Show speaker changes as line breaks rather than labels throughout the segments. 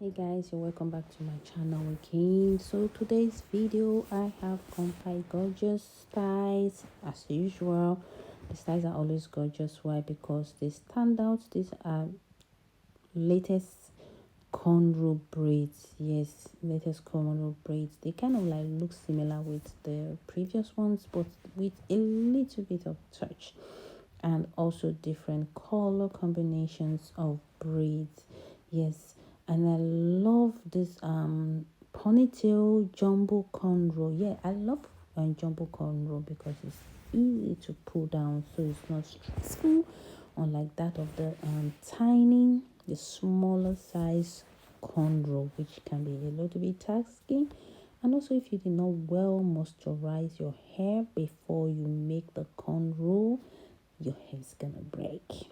Hey guys, you're welcome back to my channel again. So today's video I have compiled gorgeous styles as usual. The styles are always gorgeous. Why? Because they stand out. These are latest cornrow braids. Yes, latest cornrow braids. They kind of like look similar with the previous ones, but with a little bit of touch, and also different color combinations of braids. Yes, and I love this ponytail jumbo cornrow. Yeah, I love jumbo cornrow because it's easy to pull down, so it's not stressful, unlike that of the the smaller size cornrow, which can be a little bit taxing. And also, if you did not well moisturize your hair before you make the cornrow, your hair is gonna break.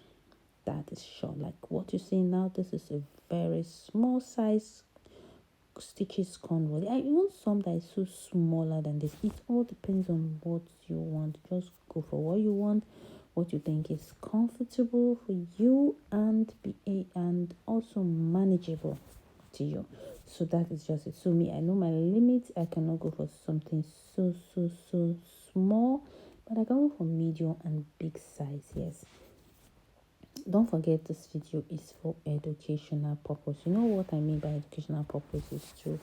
That is sure. Like what you see now, this is a very small size stitches cornrow. I want some that is so smaller than this. It all depends on what you want. Just go for what you want, what you think is comfortable for you, and and also manageable to you. So that is just it. So me, I know my limits. I cannot go for something so small, but I can go for medium and big size. Yes, don't forget this video is for educational purpose. You know what I mean by educational purpose is to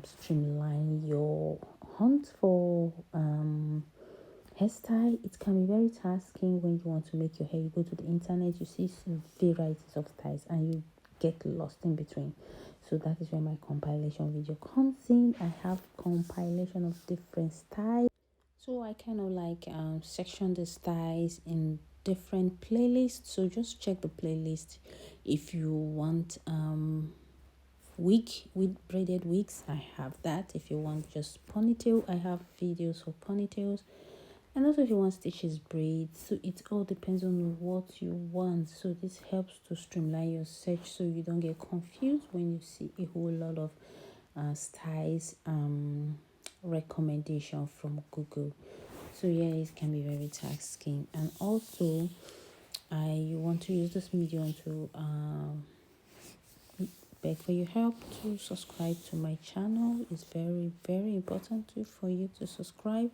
streamline your hunt for hairstyle. It can be very tasking when you want to make your hair. You go to the internet, you see varieties of styles, and you get lost in between. So that is where my compilation video comes in. I have compilation of different styles, so I kind of like section the styles in different playlists. So just check the playlist if you want wig with braided wigs. I have that. If you want just ponytail, I have videos for ponytails. And also if you want stitches, braids. So it all depends on what you want. So this helps to streamline your search so you don't get confused when you see a whole lot of styles recommendation from Google. So yeah, it can be very tasking. And also I want to use this medium to beg for your help to subscribe to my channel. It's very important for you to subscribe,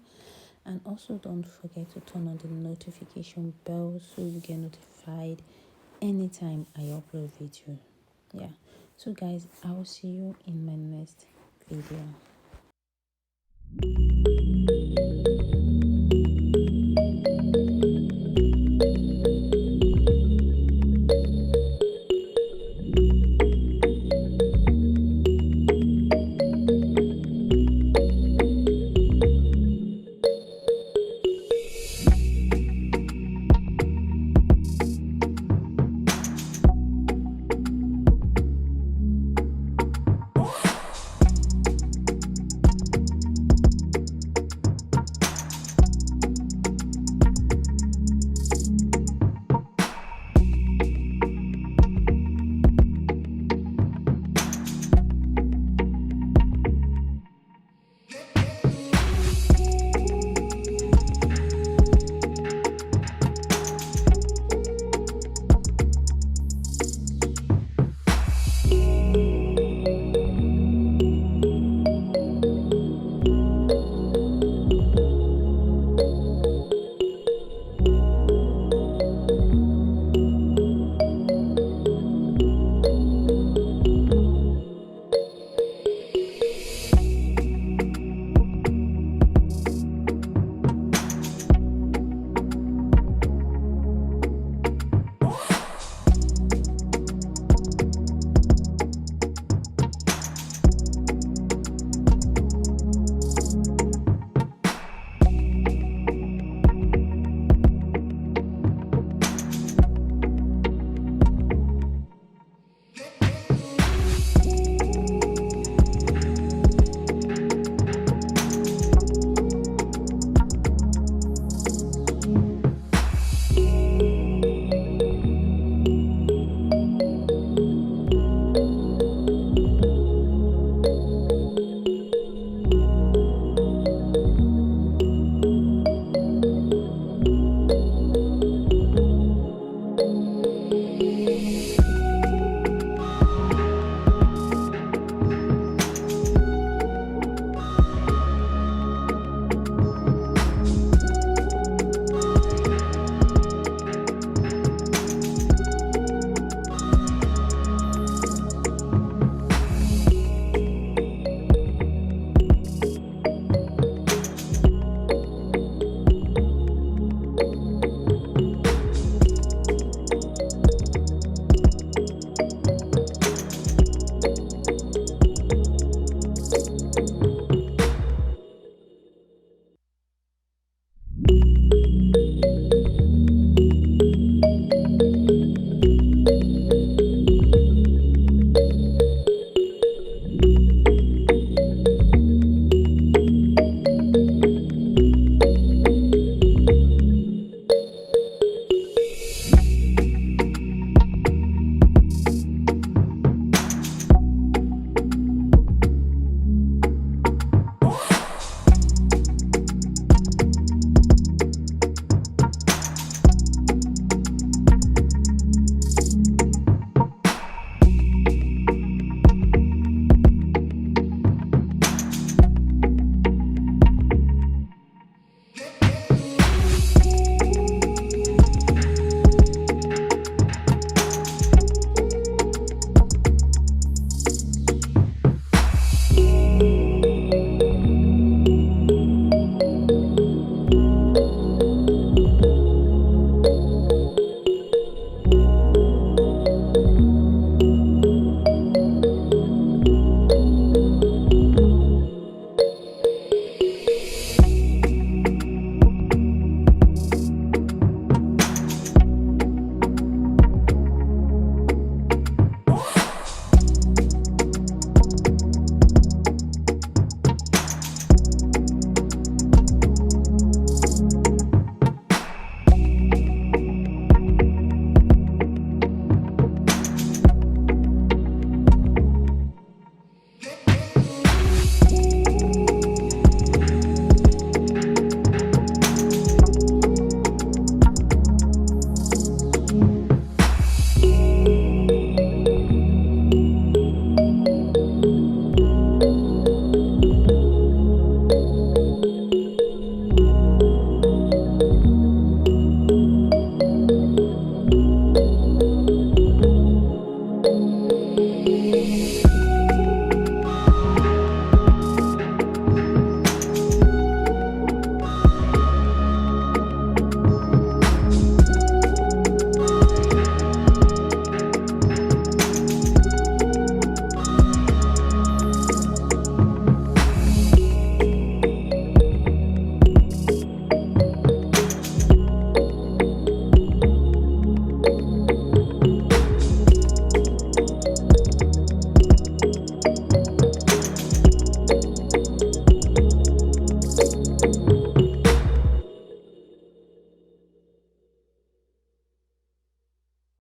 and also don't forget to turn on the notification bell so you get notified anytime I upload video. Yeah, so guys, I will see you in my next video.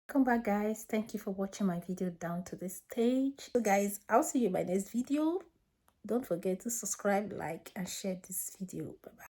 Come back, guys. Thank you for watching my video down to this stage. So guys, I'll see you in my next video. Don't forget to subscribe, like, and share this video. Bye bye.